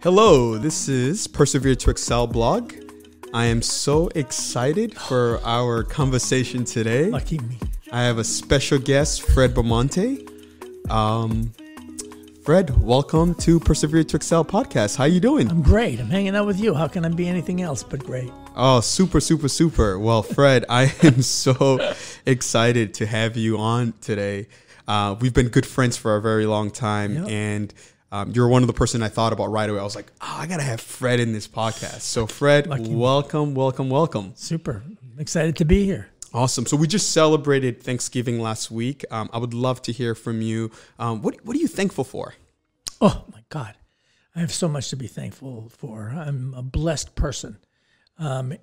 Hello, this is Persevere to Excel blog. I am so excited for our conversation today. Lucky me. I have a special guest, Fred Bramante. Fred, welcome to Persevere to Excel podcast. How you doing? I'm great. I'm hanging out with you. How can I be anything else but great? Oh, super, super, super. Well, Fred, I am so excited to have you on today. We've been good friends for a very long time, Yep. and you're one of the person I thought about right away. I was like, oh, I got to have Fred in this podcast. So Fred, welcome. Super. I'm excited to be here. Awesome. So we just celebrated Thanksgiving last week. I would love to hear from you. What are you thankful for? Oh, my God. I have so much to be thankful for. I'm a blessed person. Top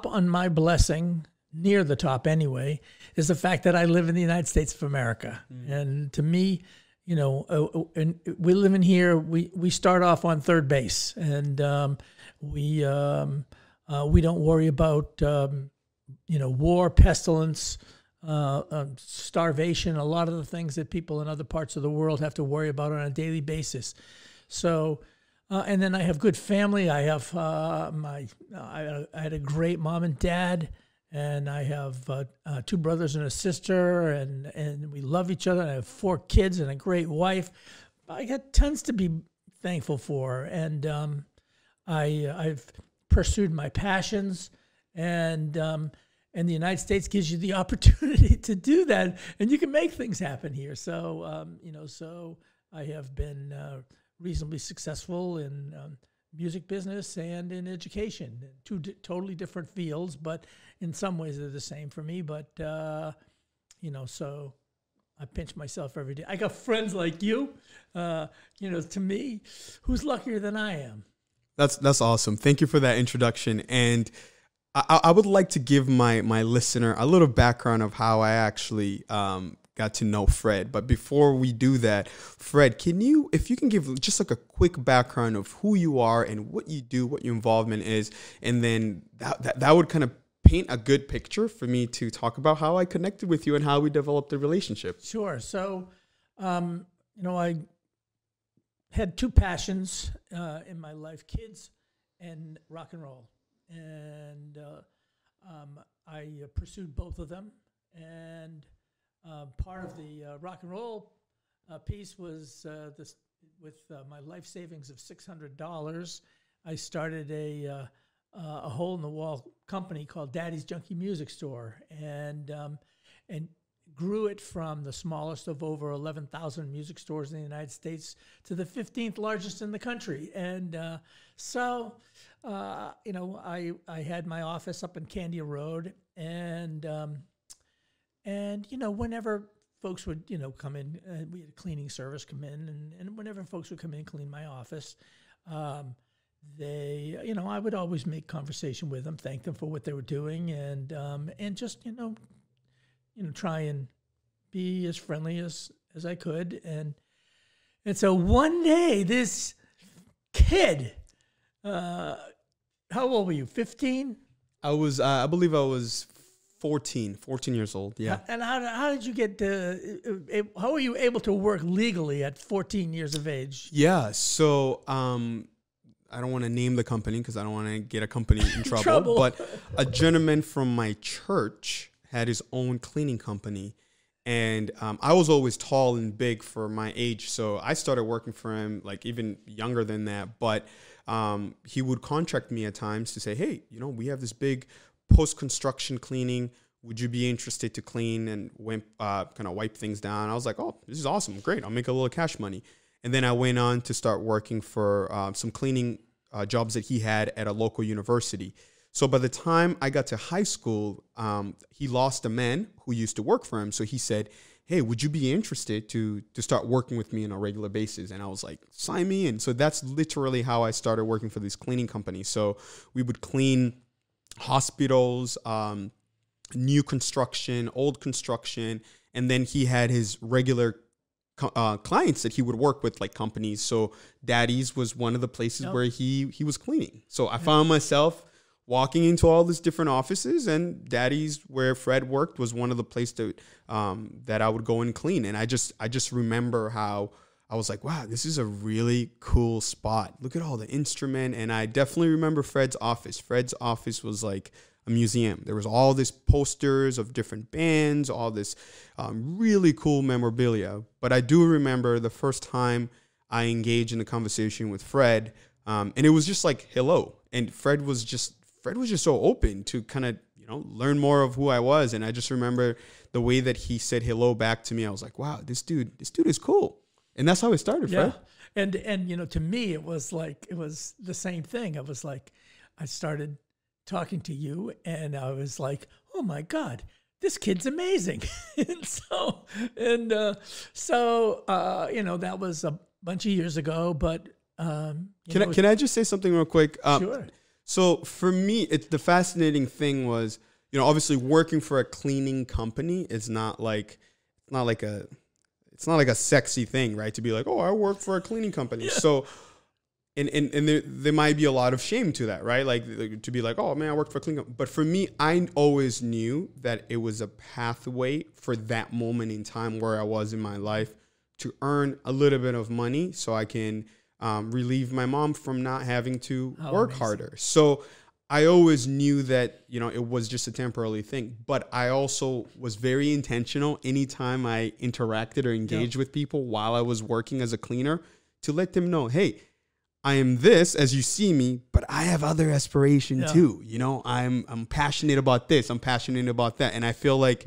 on my blessing, near the top anyway, is the fact that I live in the United States of America. And to me, and we live in here, we start off on third base, and we don't worry about, war, pestilence, starvation, a lot of the things that people in other parts of the world have to worry about on a daily basis. So, and then I have good family. I have I had a great mom and dad, and I have 2 brothers and a sister, and we love each other. And I have 4 kids and a great wife. I got tons to be thankful for, and I've pursued my passions, and the United States gives you the opportunity to do that, and you can make things happen here. So so I have been reasonably successful in music business and in education. 2 totally different fields, but in some ways they're the same for me. But so I pinch myself every day. I got friends like you. To me, who's luckier than I am? That's awesome. Thank you for that introduction. And I would like to give my listener a little background of how I actually got to know Fred. But before we do that, Fred, if you can give just like a quick background of who you are and what you do, what your involvement is, and then that would kind of paint a good picture for me to talk about how I connected with you and how we developed the relationship. Sure. So, I had 2 passions in my life: kids and rock and roll. And I pursued both of them. And part of the rock and roll piece was with my life savings of $600. I started a hole-in-the-wall company called Daddy's Junky Music Store, and grew it from the smallest of over 11,000 music stores in the United States to the 15th largest in the country. And I had my office up in Candia Road, and whenever folks would, come in, we had a cleaning service come in, and whenever folks would come in and clean my office, they, I would always make conversation with them, thank them for what they were doing, and just, try and be as friendly as I could. And so one day, this kid, how old were you, 15? I believe I was 14 years old. Yeah. And how did you get how were you able to work legally at 14 years of age? Yeah. So, I don't want to name the company because I don't want to get a company in trouble. But a gentleman from my church had his own cleaning company. And I was always tall and big for my age. So I started working for him like even younger than that. But he would contract me at times to say, hey, we have this big post-construction cleaning. Would you be interested to clean and kind of wipe things down? I was like, oh, this is awesome. Great. I'll make a little cash money. And then I went on to start working for some cleaning jobs that he had at a local university. So by the time I got to high school, he lost a man who used to work for him. So he said, hey, would you be interested to start working with me on a regular basis? And I was like, sign me in. So that's literally how I started working for this cleaning company. So we would clean hospitals, new construction, old construction. And then he had his regular clients that he would work with, like companies. So Daddy's was one of the places where he was cleaning. So I found myself walking into all these different offices, and Daddy's, where Fred worked, was one of the places that I would go and clean. And I just remember how I was like, wow, this is a really cool spot. Look at all the instrument. And I definitely remember Fred's office. Fred's office was like a museum. There was all these posters of different bands, all this really cool memorabilia. But I do remember the first time I engaged in a conversation with Fred, and it was just like, hello. And Fred was just so open to kind of, learn more of who I was. And I just remember the way that he said hello back to me. I was like, wow, this dude is cool. And that's how it started, Fred. And to me, it was the same thing. I was like, I started talking to you and I was like, oh my God, this kid's amazing. That was a bunch of years ago, but, can I just say something real quick? Sure. So for me, the fascinating thing was, obviously working for a cleaning company is not like a sexy thing, right? To be like, oh, I work for a cleaning company. Yeah. So, and there might be a lot of shame to that, right? Like to be like, oh man, I worked for a cleaning company. But for me, I always knew that it was a pathway for that moment in time where I was in my life to earn a little bit of money so I can relieve my mom from not having to work harder. So I always knew that, it was just a temporary thing, but I also was very intentional anytime I interacted or engaged with people while I was working as a cleaner to let them know, hey, I am this as you see me, but I have other aspiration too. I'm passionate about this. I'm passionate about that. And I feel like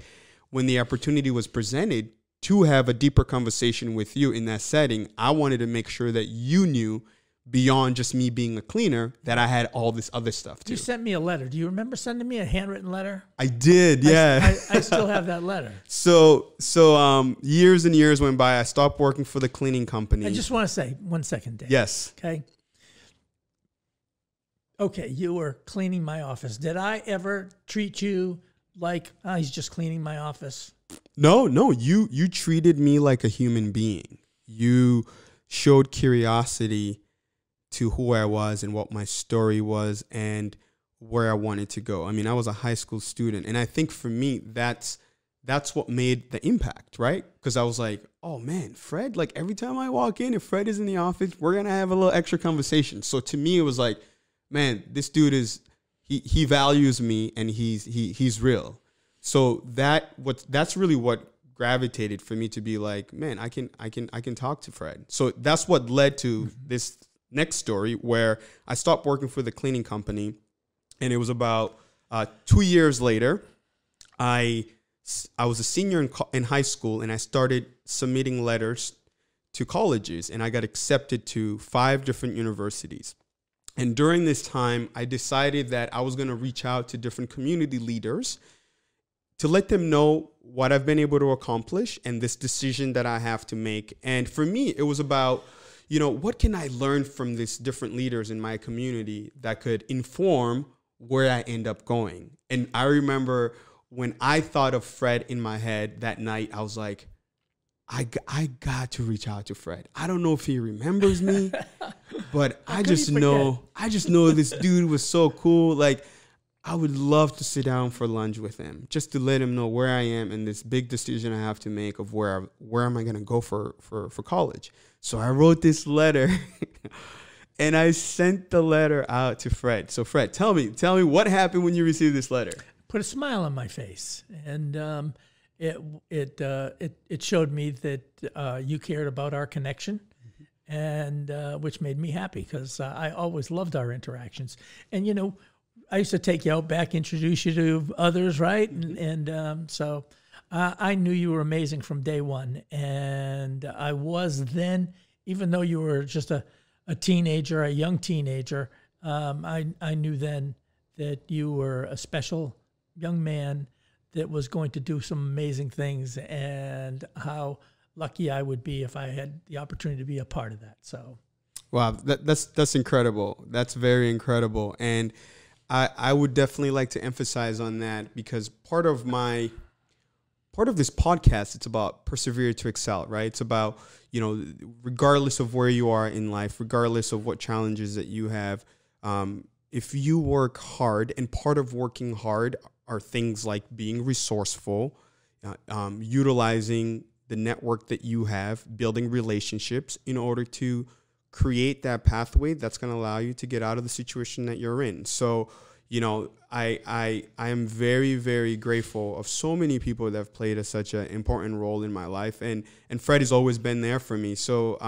when the opportunity was presented to have a deeper conversation with you in that setting, I wanted to make sure that you knew beyond just me being a cleaner that I had all this other stuff too. You sent me a letter. Do you remember sending me a handwritten letter? I did, yeah. I still have that letter. So years and years went by. I stopped working for the cleaning company. I just want to say 1 second, Dave. Yes. Okay, you were cleaning my office. Did I ever treat you like, he's just cleaning my office? No, you treated me like a human being. You showed curiosity to who I was and what my story was and where I wanted to go. I mean, I was a high school student. And I think for me, that's what made the impact, right? Because I was like, oh man, Fred, like every time I walk in, if Fred is in the office, we're going to have a little extra conversation. So to me, it was like, man, this dude he values me and he's real. So that's really what gravitated for me to be like, man, I can talk to Fred. So that's what led to this next story where I stopped working for the cleaning company, and it was about 2 years later. I was a senior in high school, and I started submitting letters to colleges, and I got accepted to 5 different universities. And during this time, I decided that I was going to reach out to different community leaders to let them know what I've been able to accomplish and this decision that I have to make. And for me, it was about, what can I learn from these different leaders in my community that could inform where I end up going? And I remember when I thought of Fred in my head that night, I was like, I got to reach out to Fred. I don't know if he remembers me, but I just know this dude was so cool. Like, I would love to sit down for lunch with him just to let him know where I am and this big decision I have to make of where am I going to go for college. So I wrote this letter and I sent the letter out to Fred. So Fred, tell me what happened when you received this letter. Put a smile on my face, and it showed me that you cared about our connection, and which made me happy because I always loved our interactions. And I used to take you out back, introduce you to others, right? So I knew you were amazing from day one. And I was then, even though you were just a teenager, a young teenager, I knew then that you were a special young man that was going to do some amazing things, and how lucky I would be if I had the opportunity to be a part of that. So, wow, that's incredible. That's very incredible. And I would definitely like to emphasize on that, because part of this podcast, it's about persevere to excel, right? It's about, regardless of where you are in life, regardless of what challenges that you have, if you work hard, and part of working hard are things like being resourceful, utilizing the network that you have, building relationships in order to create that pathway that's going to allow you to get out of the situation that you're in. So, you know, I am very, very grateful of so many people that have played such an important role in my life. And Fred has always been there for me. So,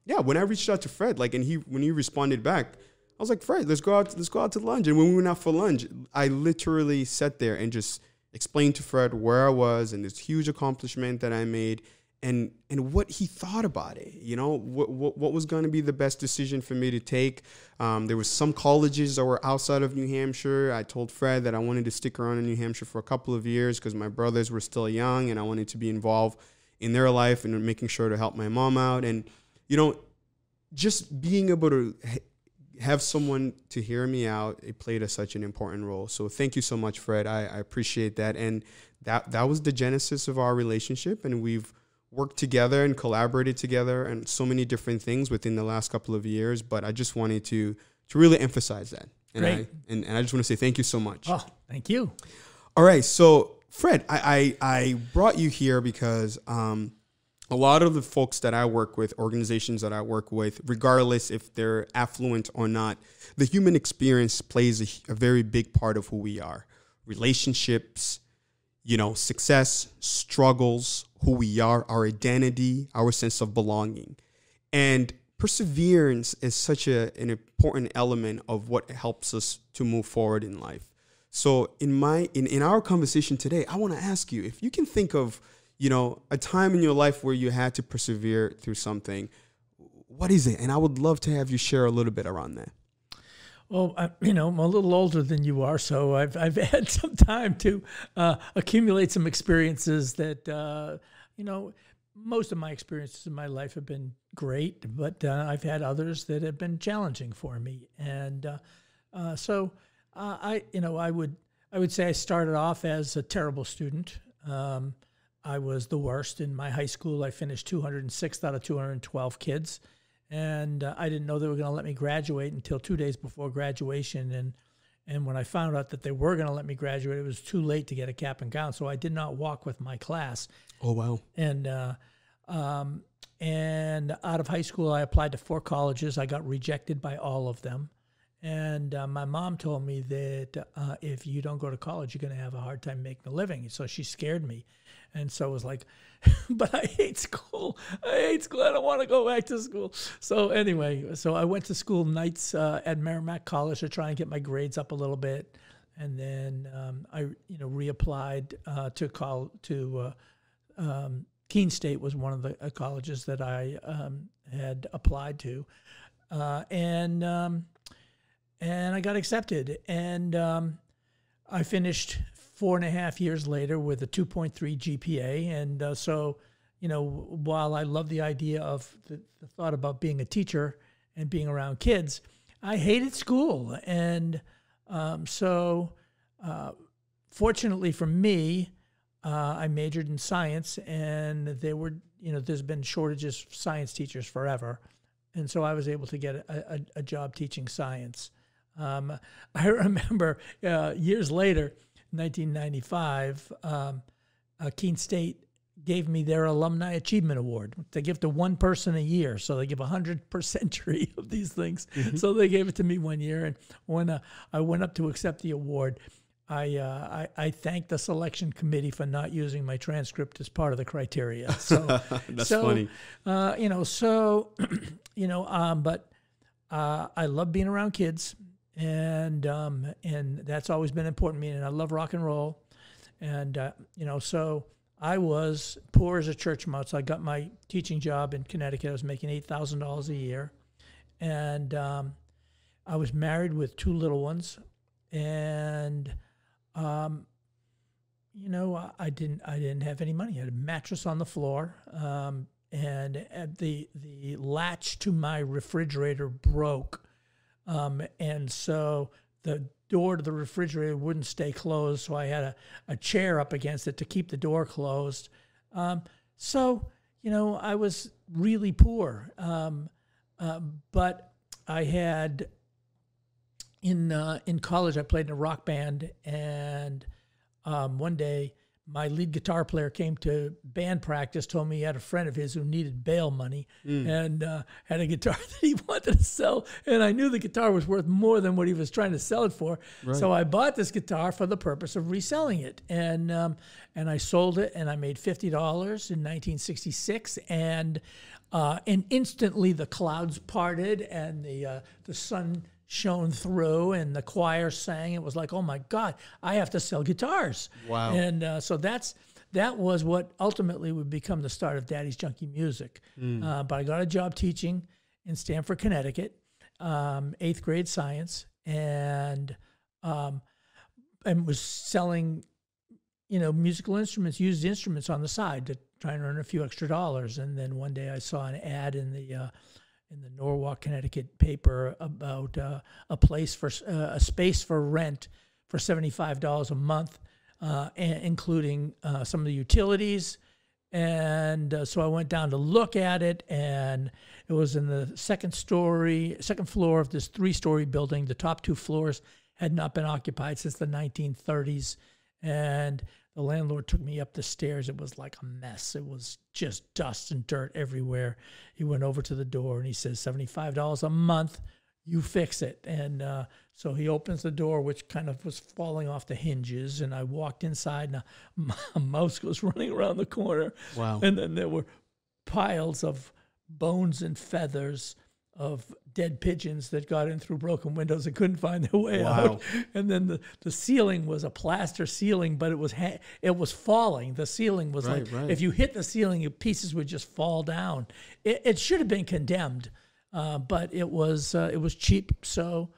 yeah, when I reached out to Fred, like, and when he responded back, I was like, Fred, let's go out to lunch. And when we went out for lunch, I literally sat there and just explained to Fred where I was and this huge accomplishment that I made and what he thought about it. You know, what was going to be the best decision for me to take. There was some colleges that were outside of New Hampshire. I told Fred that I wanted to stick around in New Hampshire for a couple of years because my brothers were still young and I wanted to be involved in their life and making sure to help my mom out. And, you know, just being able to have someone to hear me out, it played such an important role. So thank you so much, Fred. I appreciate that. And that was the genesis of our relationship. And we've worked together and collaborated together and so many different things within the last couple of years. But I just wanted to really emphasize that. And Great. I just want to say thank you so much. Oh, thank you. All right. So Fred, I brought you here because a lot of the folks that I work with, organizations that I work with, regardless if they're affluent or not, the human experience plays a very big part of who we are. Relationships, you know, success, struggles, who we are, our identity, our sense of belonging. And perseverance is such an important element of what helps us to move forward in life. So in our conversation today, I want to ask you if you can think of, you know, a time in your life where you had to persevere through something. What is it? And I would love to have you share a little bit around that. Well, you know, I'm a little older than you are, so I've had some time to accumulate some experiences that, you know, most of my experiences in my life have been great, but I've had others that have been challenging for me. And so I would say I started off as a terrible student. I was the worst in my high school. I finished 206th out of 212 kids. And I didn't know they were going to let me graduate until 2 days before graduation. And when I found out that they were going to let me graduate, it was too late to get a cap and gown. So I did not walk with my class. Oh, wow. And out of high school, I applied to 4 colleges. I got rejected by all of them. And my mom told me that if you don't go to college, you're going to have a hard time making a living. So she scared me. And so it was like, but I hate school. I don't want to go back to school. So anyway, so I went to school nights at Merrimack College to try and get my grades up a little bit. And then I reapplied to Keene State was one of the colleges that I had applied to. And I got accepted. And I finished 4.5 years later with a 2.3 GPA. And so, you know, while I love the idea of the thought about being a teacher and being around kids, I hated school. And fortunately for me, I majored in science, and there's been shortages of science teachers forever. And so I was able to get a job teaching science. I remember years later, 1995, Keene State gave me their Alumni Achievement Award. They give to one person a year, so they give 100 per century of these things. Mm-hmm. So they gave it to me one year, and when I went up to accept the award, I thanked the selection committee for not using my transcript as part of the criteria. So that's funny. But I love being around kids. And that's always been important to me, and I love rock and roll, and so I was poor as a church mouse. I got my teaching job in Connecticut. I was making $8,000 a year, and I was married with 2 little ones, and I didn't have any money. I had a mattress on the floor, and the latch to my refrigerator broke. And so the door to the refrigerator wouldn't stay closed, so I had a chair up against it to keep the door closed. So, I was really poor. But I had, in college, I played in a rock band, and one day my lead guitar player came to band practice, told me he had a friend of his who needed bail money and had a guitar that he wanted to sell. And I knew the guitar was worth more than what he was trying to sell it for. Right. So I bought this guitar for the purpose of reselling it. And I sold it, and I made $50 in 1966. And instantly the clouds parted and the sun shone through, and the choir sang. It was like, oh my God, I have to sell guitars. Wow. And so that was what ultimately would become the start of Daddy's Junky Music. But I got a job teaching in Stamford, Connecticut, 8th grade science, and was selling, musical instruments, used instruments on the side to try and earn a few extra dollars. And then one day I saw an ad in the Norwalk, Connecticut paper about a space for rent for $75 a month, including some of the utilities. And so I went down to look at it, and it was in the second floor of this 3-story building. The top 2 floors had not been occupied since the 1930s. And the landlord took me up the stairs. It was like a mess. It was just dust and dirt everywhere. He went over to the door and he says, $75 a month, you fix it. And so he opens the door, which kind of was falling off the hinges. And I walked inside, and a mouse was running around the corner. Wow. And then there were piles of bones and feathers of dead pigeons that got in through broken windows and couldn't find their way out. And then the ceiling was a plaster ceiling, but it was falling. The ceiling was if you hit the ceiling, pieces would just fall down. It should have been condemned, but it was cheap. So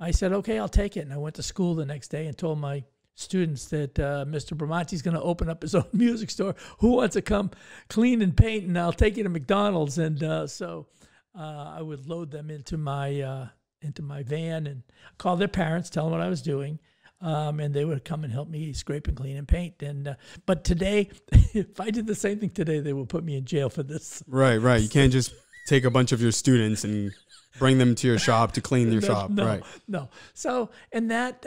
I said, okay, I'll take it. And I went to school the next day and told my students that Mr. Bramante's going to open up his own music store. Who wants to come clean and paint, and I'll take you to McDonald's. And so I would load them into my van and call their parents, tell them what I was doing, and they would come and help me scrape and clean and paint. And but today, if I did the same thing today, they would put me in jail for this. Right. You can't just take a bunch of your students and bring them to your shop to clean your shop. No. So, and that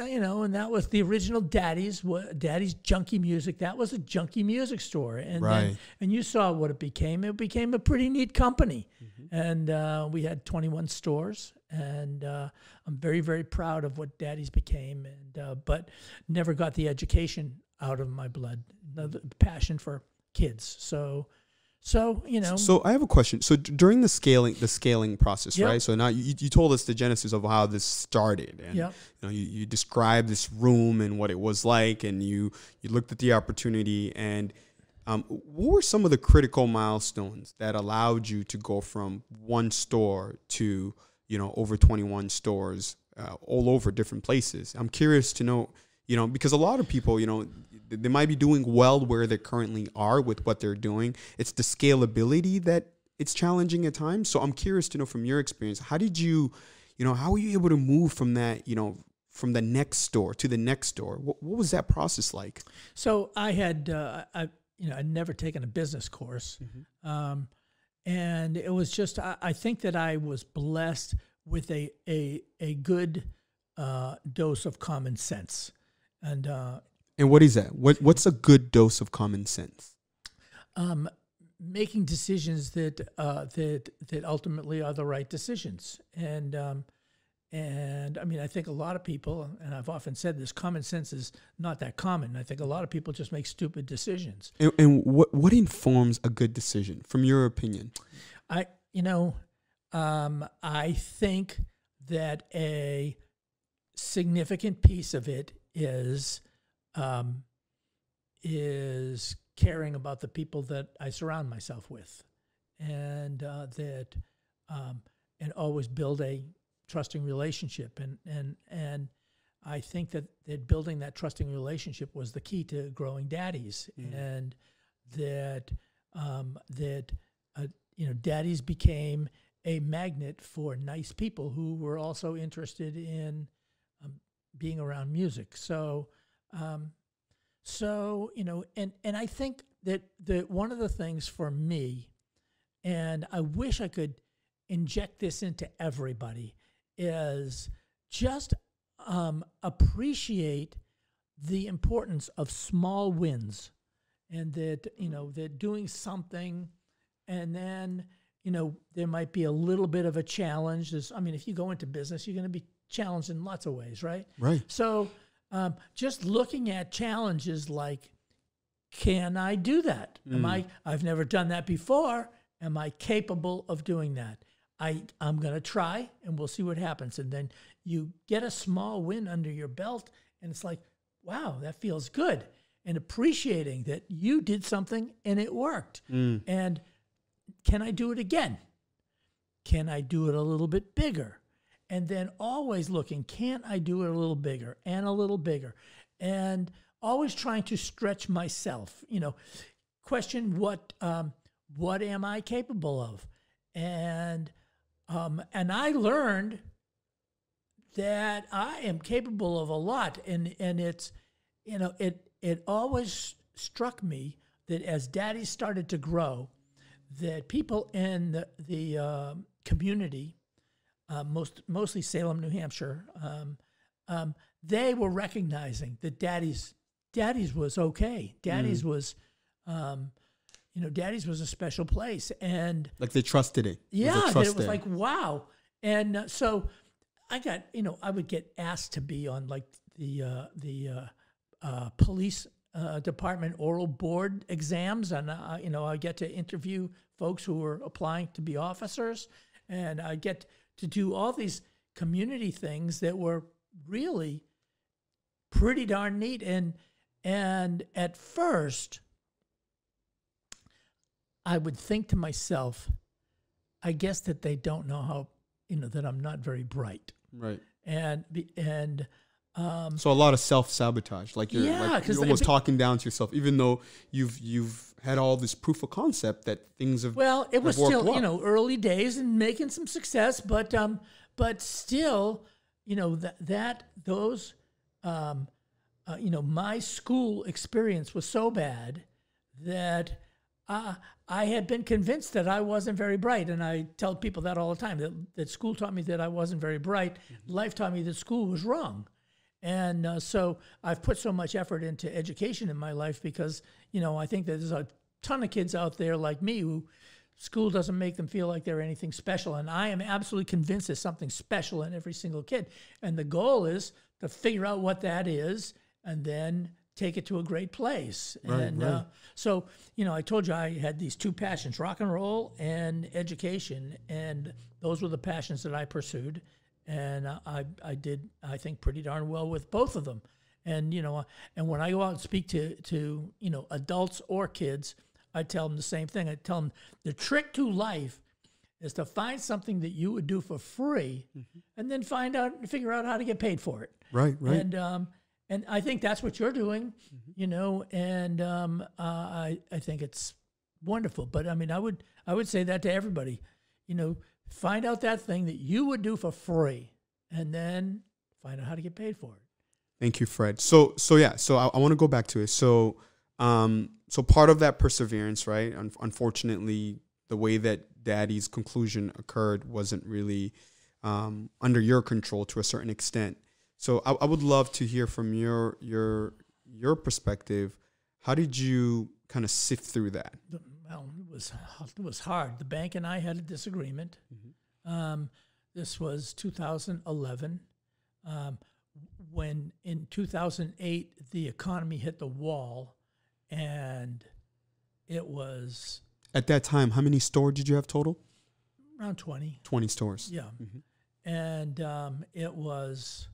was the original Daddy's Junky Music. That was a junky music store. And and you saw what it became. It became a pretty neat company. And we had 21 stores. And I'm very, very proud of what Daddy's became. And but never got the education out of my blood, the passion for kids. So I have a question. So during the scaling process, right? So now you told us the genesis of how this started, and you described this room and what it was like, and you looked at the opportunity. And what were some of the critical milestones that allowed you to go from one store to over 21 stores all over different places? I'm curious to know, because a lot of people, they might be doing well where they currently are with what they're doing. It's the scalability that it's challenging at times. So I'm curious to know from your experience, how did you, how were you able to move from that, from the next store to the next store? What was that process like? So I had, I'd never taken a business course. And it was just, I think that I was blessed with a good dose of common sense. And what is that? What's a good dose of common sense? Making decisions that ultimately are the right decisions. And I mean, I think a lot of people, and I've often said this, common sense is not that common. I think a lot of people just make stupid decisions. And what informs a good decision, from your opinion? I think that a significant piece of it is caring about the people that I surround myself with, and and always build a trusting relationship. And I think that building that trusting relationship was the key to growing Daddy's, and that Daddy's became a magnet for nice people who were also interested in being around music. So and I think that one of the things for me, and I wish I could inject this into everybody, is just appreciate the importance of small wins, and that, that doing something, and then, there might be a little bit of a challenge. If you go into business, you're going to be challenged in lots of ways, right? Right. So just looking at challenges like, can I do that? I've never done that before. Am I capable of doing that? I'm going to try, and we'll see what happens. And then you get a small win under your belt, and it's like, wow, that feels good. And appreciating that you did something and it worked. And can I do it again? Can I do it a little bit bigger? And then always looking, can I do it a little bigger and a little bigger? And always trying to stretch myself, question what am I capable of? And I learned that I am capable of a lot. And it's, it always struck me that as Daddy started to grow, that people in the community, mostly Salem, New Hampshire, they were recognizing that Daddy's was okay. Daddy's was, Daddy's was a special place, and like they trusted it. Yeah, it was like, wow. And so I got, I would get asked to be on like the police department oral board exams, and I get to interview folks who were applying to be officers, and I get to do all these community things that were really pretty darn neat. And at first, I would think to myself, I guess that they don't know how, that I'm not very bright. Right. So a lot of self-sabotage, like you're almost talking down to yourself, even though you've had all this proof of concept that things have. Well, it was still early days and making some success, but still, my school experience was so bad that I had been convinced that I wasn't very bright. And I tell people that all the time, that school taught me that I wasn't very bright. Mm-hmm. Life taught me that school was wrong. And so I've put so much effort into education in my life because, I think that there's a ton of kids out there like me who school doesn't make them feel like they're anything special. And I am absolutely convinced there's something special in every single kid. And the goal is to figure out what that is and then take it to a great place. Right, and so, I told you I had these two passions, rock and roll and education. And those were the passions that I pursued. And I did, I think, pretty darn well with both of them. And, and when I go out and speak to adults or kids, I tell them the same thing. I tell them the trick to life is to find something that you would do for free, mm-hmm. and then figure out how to get paid for it. Right. And I think that's what you're doing, mm-hmm. And I think it's wonderful. But I would say that to everybody, find out that thing that you would do for free, and then find out how to get paid for it. Thank you, Fred. So I want to go back to it. So part of that perseverance, right? Unfortunately, the way that Daddy's conclusion occurred wasn't really under your control to a certain extent. So I would love to hear from your perspective. How did you kind of sift through that? Well, it was hard. The bank and I had a disagreement. Mm-hmm. This was 2011. When in 2008 the economy hit the wall, and it was at that time. How many stores did you have total? Around 20. 20 stores. Yeah, mm-hmm. And it was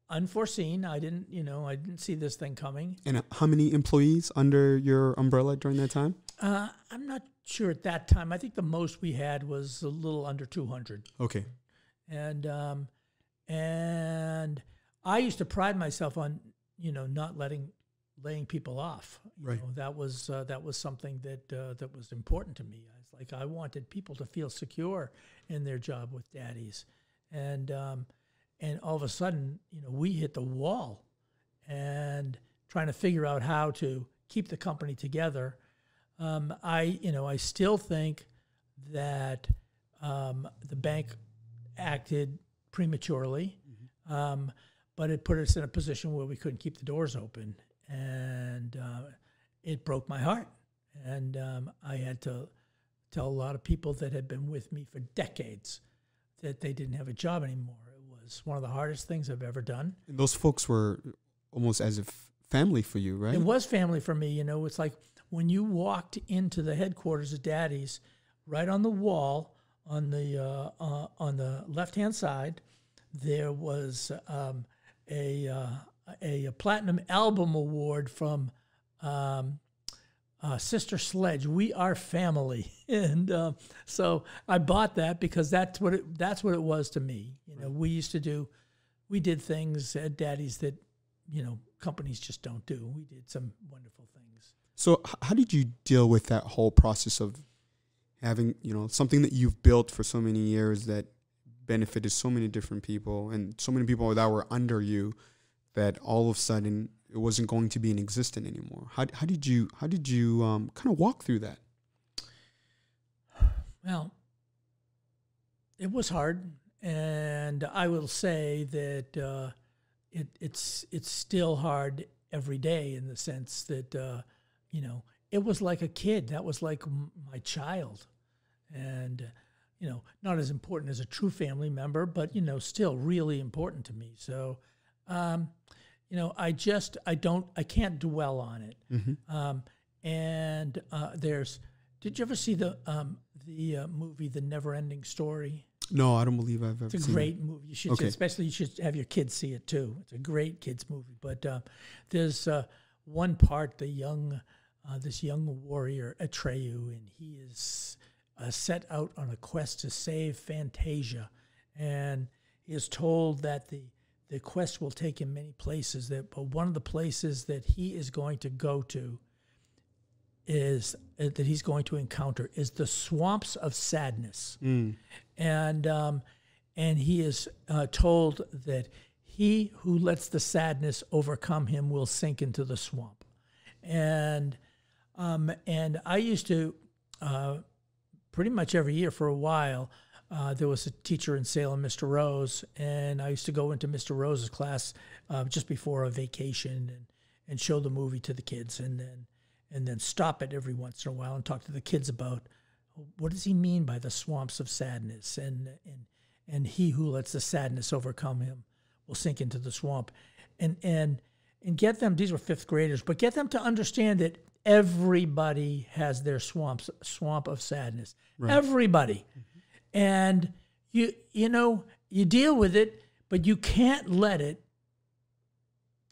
unforeseen. I didn't see this thing coming. And how many employees under your umbrella during that time? I'm not sure at that time. I think the most we had was a little under 200. Okay. And I used to pride myself on, not laying people off. Right. That was something that was important to me. It's like I wanted people to feel secure in their job with Daddy's. And all of a sudden, we hit the wall, and trying to figure out how to keep the company together. I still think that the bank acted prematurely, mm-hmm. but it put us in a position where we couldn't keep the doors open, and it broke my heart. And I had to tell a lot of people that had been with me for decades that they didn't have a job anymore. It was one of the hardest things I've ever done. And those folks were almost as if family for you, right? It was family for me. You know, it's like when you walked into the headquarters of Daddy's, right on the wall on the left-hand side, there was a platinum album award from Sister Sledge. We Are Family, and so I bought that because that's what it was to me. You know, we did things at Daddy's that, you know, companies just don't do. We did some wonderful things. So how did you deal with that whole process of having, you know, something that you've built for so many years that benefited so many different people and so many people that were under you, that all of a sudden it wasn't going to be in existence anymore? How did you kind of walk through that? Well, it was hard, and I will say that it's still hard every day, in the sense that you know, it was like a kid. That was like my child, and you know, not as important as a true family member, but you know, still really important to me. So you know, I can't dwell on it. Mm-hmm. Did you ever see the movie The Never Ending Story? No, I don't believe I've ever seen it. It's a great movie. You should especially you should have your kids see it too. It's a great kids movie. But there's one part, this young warrior Atreyu, and he is set out on a quest to save Fantasia, and he is told that the quest will take him many places, but one of the places that he is going to go to is that he's going to encounter is the swamps of sadness. And he is told that he who lets the sadness overcome him will sink into the swamp. And I used to pretty much every year for a while. There was a teacher in Salem, Mr. Rose, and I used to go into Mr. Rose's class just before a vacation and show the movie to the kids, and then stop it every once in a while and talk to the kids about what does he mean by the swamps of sadness, and he who lets the sadness overcome him will sink into the swamp, and get them. These were fifth graders, but get them to understand that everybody has their swamp of sadness. Right. Everybody. Mm-hmm. And you know, you deal with it, but you can't let it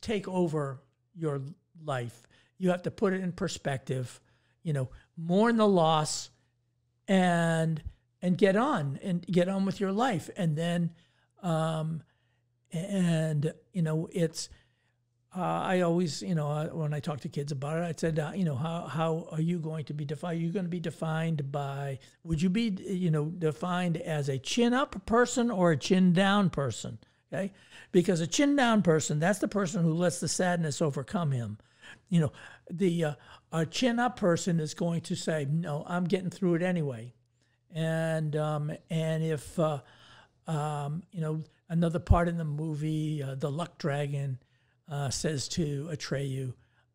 take over your life. You have to put it in perspective, you know, mourn the loss and get on with your life. And then, you know, it's, I always, you know, when I talk to kids about it, I said, you know, how are you going to be defined? Are you going to be defined by, would you be, you know, defined as a chin up person or a chin down person? Okay. Because a chin down person, that's the person who lets the sadness overcome him. You know, a chin up person is going to say, no, I'm getting through it anyway. And if, you know, another part in the movie, the Luck Dragon, says to Atreyu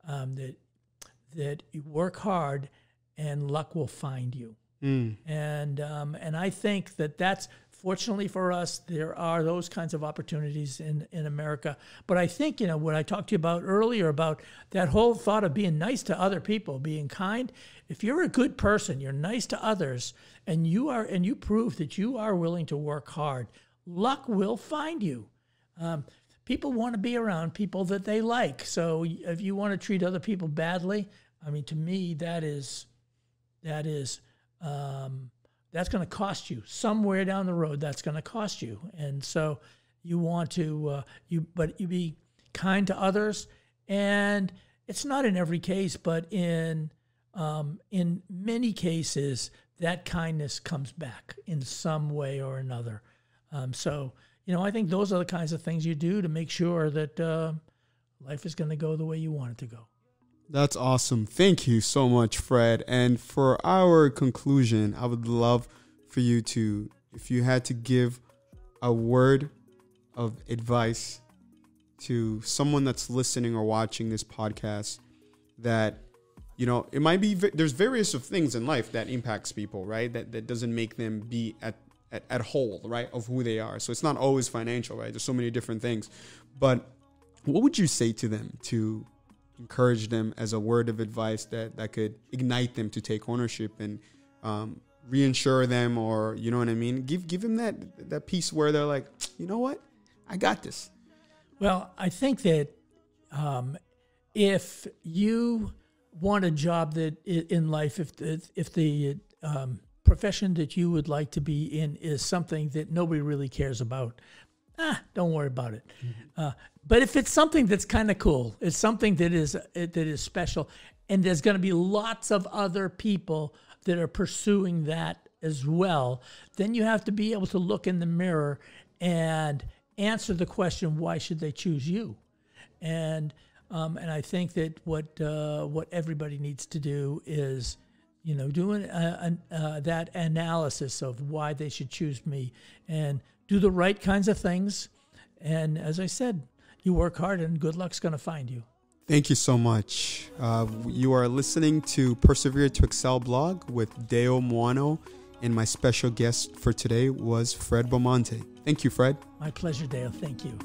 that you work hard and luck will find you. And I think that's, fortunately for us, there are those kinds of opportunities in America. But I think, you know, what I talked to you about earlier about that whole thought of being nice to other people, being kind. If you're a good person, you're nice to others, and you prove that you are willing to work hard, luck will find you. People want to be around people that they like. So if you want to treat other people badly, I mean, to me, that's going to cost you somewhere down the road. That's going to cost you. And so you want to, you be kind to others. And it's not in every case, but in many cases, that kindness comes back in some way or another. So, you know, I think those are the kinds of things you do to make sure that life is going to go the way you want it to go. That's awesome. Thank you so much, Fred. And for our conclusion, I would love for you to, if you had to give a word of advice to someone that's listening or watching this podcast that, you know, it might be, there's various of things in life that impacts people, right? That doesn't make them be at whole, right, of who they are. So it's not always financial, right? There's so many different things. But what would you say to them to encourage them as a word of advice that could ignite them to take ownership and reinsure them, or, you know what I mean? Give them that piece where they're like, you know what? I got this. Well, I think that if you want a job that in life, if the profession that you would like to be in is something that nobody really cares about, don't worry about it. But if it's something that's kind of cool, it's something that is special, and there's going to be lots of other people that are pursuing that as well, then you have to be able to look in the mirror and answer the question, why should they choose you? And I think that what everybody needs to do is, you know, doing that analysis of why they should choose me, and do the right kinds of things. And as I said, you work hard and good luck's going to find you. Thank you so much. You are listening to Persevere to Excel blog with Deo Moano, and my special guest for today was Fred Bramante. Thank you, Fred. My pleasure, Deo. Thank you.